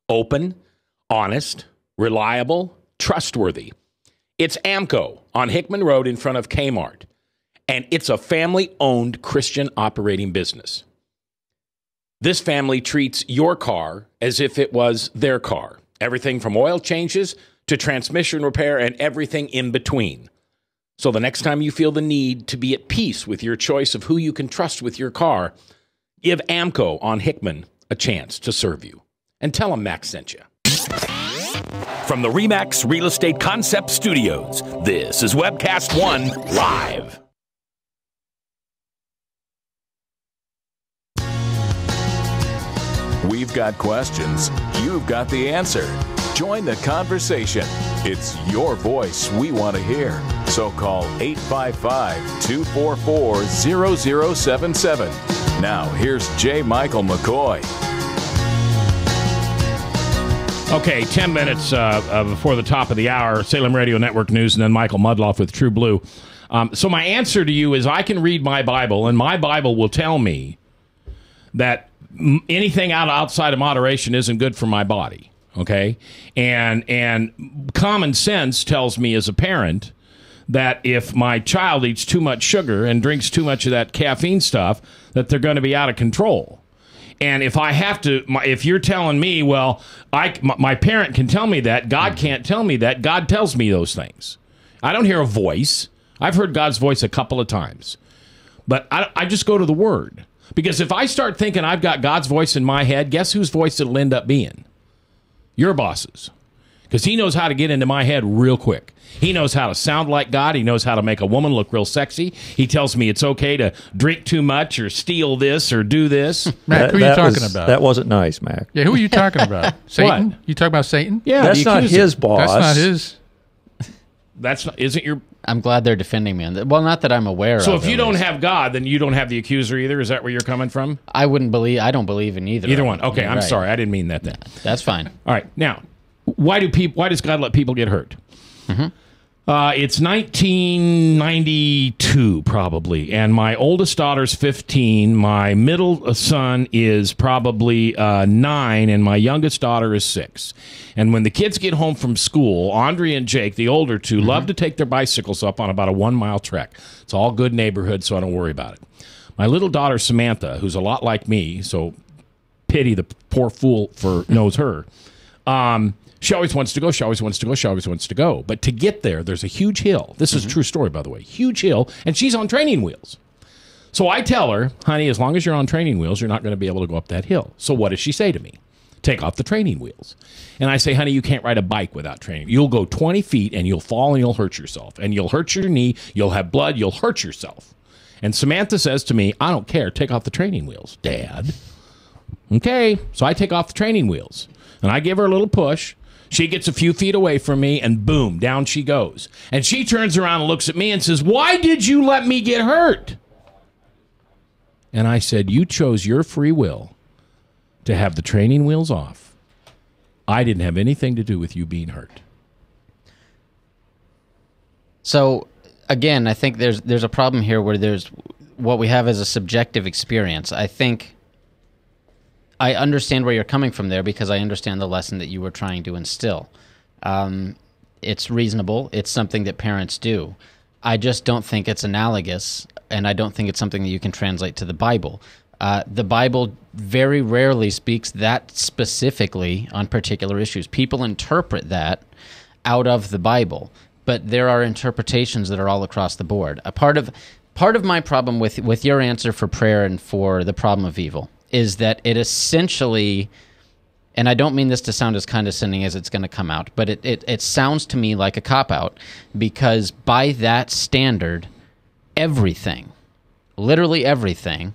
Open, honest, reliable, trustworthy. It's AMCO on Hickman Road in front of Kmart. And it's a family-owned Christian operating business. This family treats your car as if it was their car. Everything from oil changes to transmission repair and everything in between. So the next time you feel the need to be at peace with your choice of who you can trust with your car, give AMCO on Hickman a chance to serve you. And tell them Max sent you. From the RE/MAX Real Estate Concept Studios, this is Webcast 1 Live. We've got questions. You've got the answer. Join the conversation. It's your voice we want to hear. So call 855-244-0077. Now, here's J. Michael McCoy. Okay, 10 minutes before the top of the hour, Salem Radio Network News, and then Michael Mudloff with True Blue. So my answer to you is I can read my Bible, and my Bible will tell me that anything outside of moderation isn't good for my body, okay? And common sense tells me as a parent that if my child eats too much sugar and drinks too much of that caffeine stuff, that they're going to be out of control. And if I have to, if you're telling me, well, my parent can tell me that, God can't tell me that, God tells me those things. I don't hear a voice. I've heard God's voice a couple of times. But I just go to the Word. Because if I start thinking I've got God's voice in my head, guess whose voice it'll end up being? Your boss's. Because he knows how to get into my head real quick. He knows how to sound like God. He knows how to make a woman look real sexy. He tells me it's okay to drink too much or steal this or do this. Mac, who are you talking about? That wasn't nice, Mac. Yeah, who are you talking about? Satan? What? You talking about Satan? Yeah, that's not his boss. That's not his. That's not, isn't your... I'm glad they're defending me. Well, not that I'm aware of. So if you don't have God, then you don't have the accuser either? Is that where you're coming from? I don't believe in either. Either one. Okay, I'm sorry. I didn't mean that then. That's fine. All right. Now, why does God let people get hurt? Mm-hmm. It's 1992 probably, and my oldest daughter's 15. My middle son is probably 9, and my youngest daughter is 6. And when the kids get home from school, Andre and Jake, the older two, love to take their bicycles up on about a 1-mile trek. It's all good neighborhood, so I don't worry about it. My little daughter Samantha, who's a lot like me, so pity the poor fool knows her. She always wants to go. She always wants to go. She always wants to go. But to get there, there's a huge hill. This is a true story, by the way. Huge hill, and she's on training wheels. So I tell her, honey, as long as you're on training wheels, you're not going to be able to go up that hill. So what does she say to me? Take off the training wheels. And I say, honey, you can't ride a bike without training. You'll go 20 feet, and you'll fall, and you'll hurt yourself. And you'll hurt your knee. You'll have blood. You'll hurt yourself. And Samantha says to me, I don't care. Take off the training wheels, Dad. Okay. So I take off the training wheels, and I give her a little push. She gets a few feet away from me, and boom, down she goes. And she turns around and looks at me and says, "Why did you let me get hurt?" And I said, "You chose your free will to have the training wheels off. I didn't have anything to do with you being hurt." So, again, I think there's a problem here where there's what we have as a subjective experience. I think I understand where you're coming from there because I understand the lesson that you were trying to instill. It's reasonable. It's something that parents do. I just don't think it's analogous, and I don't think it's something that you can translate to the Bible. The Bible very rarely speaks that specifically on particular issues. People interpret that out of the Bible, but there are interpretations that are all across the board. A part of my problem with your answer for prayer and for the problem of evil is that it essentially, and I don't mean this to sound as condescending as it's going to come out, but it sounds to me like a cop-out, because by that standard, everything, literally everything,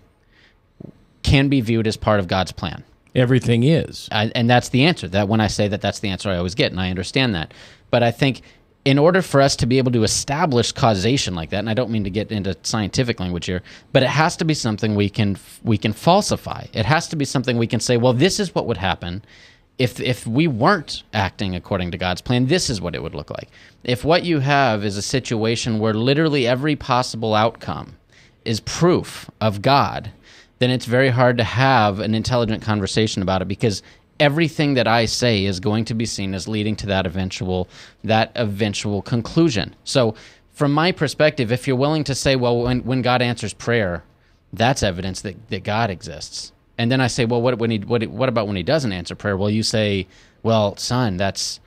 can be viewed as part of God's plan. Everything is. And that's the answer. That when I say that, that's the answer I always get, and I understand that. But I think in order for us to be able to establish causation like that, and I don't mean to get into scientific language here, but it has to be something we can falsify. It has to be something we can say, well, this is what would happen if we weren't acting according to God's plan. This is what it would look like. If what you have is a situation where literally every possible outcome is proof of God, then it's very hard to have an intelligent conversation about it, because everything that I say is going to be seen as leading to that eventual conclusion. So from my perspective, if you're willing to say, well, when God answers prayer, that's evidence that God exists. And then I say, well, what about when he doesn't answer prayer? Well, you say, well, son, that's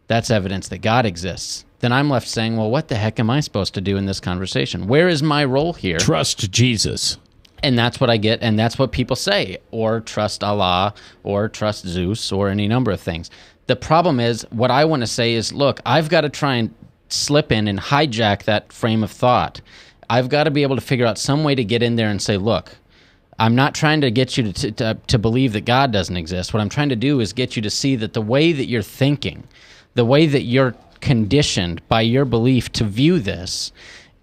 evidence that God exists. Then I'm left saying, well, what the heck am I supposed to do in this conversation? Where is my role here? Trust Jesus. And that's what I get, and that's what people say, or trust Allah, or trust Zeus, or any number of things. The problem is, what I want to say is, look, I've got to try and slip in and hijack that frame of thought. I've got to be able to figure out some way to get in there and say, look, I'm not trying to get you to believe that God doesn't exist. What I'm trying to do is get you to see that the way that you're thinking, the way that you're conditioned by your belief to view this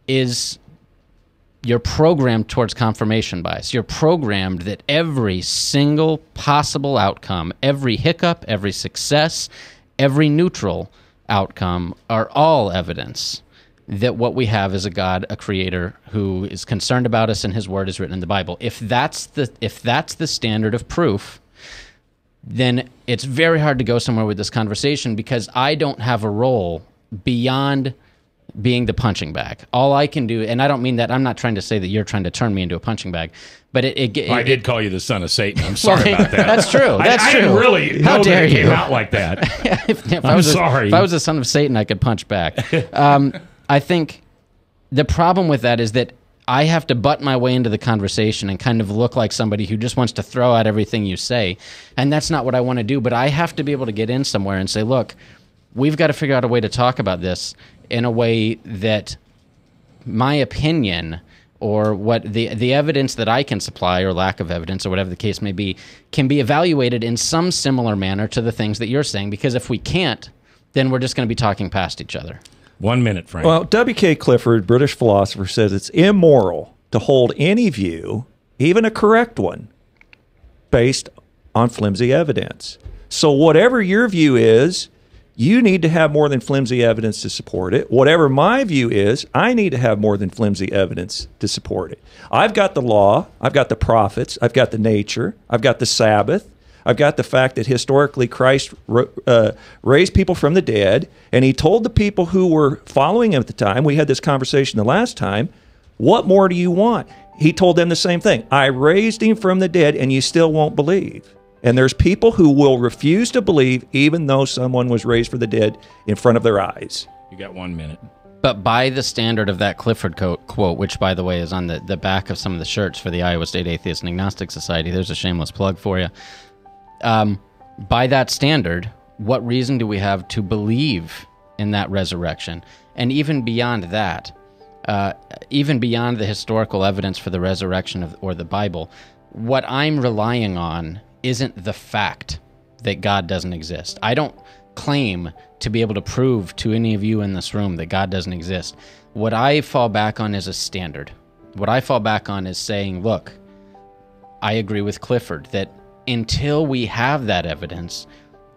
is you're programmed towards confirmation bias. You're programmed that every single possible outcome, every hiccup, every success, every neutral outcome are all evidence that what we have is a God, a creator, who is concerned about us, and his word is written in the Bible. If that's the standard of proof, then it's very hard to go somewhere with this conversation, because I don't have a role beyond being the punching bag. All I can do, and I don't mean that, I'm not trying to say that you're trying to turn me into a punching bag, but I did call you the son of Satan. I'm sorry about that. That's true. That's true. I didn't really How know dare that it came you? out like that. I'm sorry. If I was the son of Satan, I could punch back. I think the problem with that is that I have to butt my way into the conversation and kind of look like somebody who just wants to throw out everything you say, and that's not what I want to do. But I have to be able to get in somewhere and say, look, we've got to figure out a way to talk about this in a way that my opinion, or what the evidence that I can supply, or lack of evidence, or whatever the case may be, can be evaluated in some similar manner to the things that you're saying. Because if we can't, then we're just going to be talking past each other. 1 minute, Frank. Well, W.K. Clifford, British philosopher, says it's immoral to hold any view, even a correct one, based on flimsy evidence. So whatever your view is, you need to have more than flimsy evidence to support it. Whatever my view is, I need to have more than flimsy evidence to support it. I've got the law, I've got the prophets, I've got the nature, I've got the Sabbath, I've got the fact that historically Christ raised people from the dead, and he told the people who were following him at the time, we had this conversation the last time, what more do you want? He told them the same thing. I raised him from the dead, and you still won't believe. And there's people who will refuse to believe even though someone was raised from the dead in front of their eyes. You got 1 minute. But by the standard of that Clifford quote, which, by the way, is on the back of some of the shirts for the Iowa State Atheist and Agnostic Society, there's a shameless plug for you. By that standard, what reason do we have to believe in that resurrection? And even beyond that, even beyond the historical evidence for the resurrection or the Bible, what I'm relying on isn't the fact that God doesn't exist. claim to be able to prove to any of you in this room that God doesn't exist. What I fall back on is a standard. What I fall back on is saying, look, I agree with Clifford that until we have that evidence,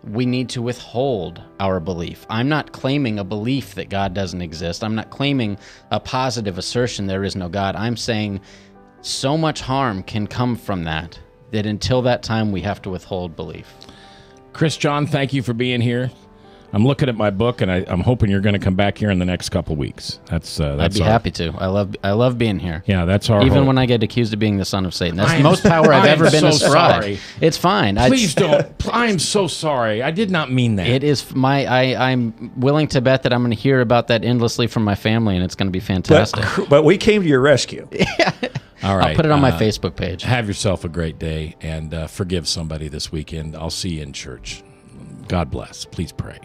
we need to withhold our belief. I'm not claiming a belief that God doesn't exist. I'm not claiming a positive assertion there is no God. I'm saying so much harm can come from that until that time we have to withhold belief. Christjahn, thank you for being here. I'm looking at my book, and I'm hoping you're going to come back here in the next couple weeks. That's I'd be happy to. I love being here. Yeah, that's our Even hope. when I get accused of being the son of Satan. That's the most power I've ever been ascribed. Sorry. It's fine. Please don't. I am so sorry. I did not mean that. It is I'm willing to bet that I'm going to hear about that endlessly from my family, and it's going to be fantastic. But we came to your rescue. All right. I'll put it on my Facebook page. Have yourself a great day, and forgive somebody this weekend. I'll see you in church. God bless. Please pray.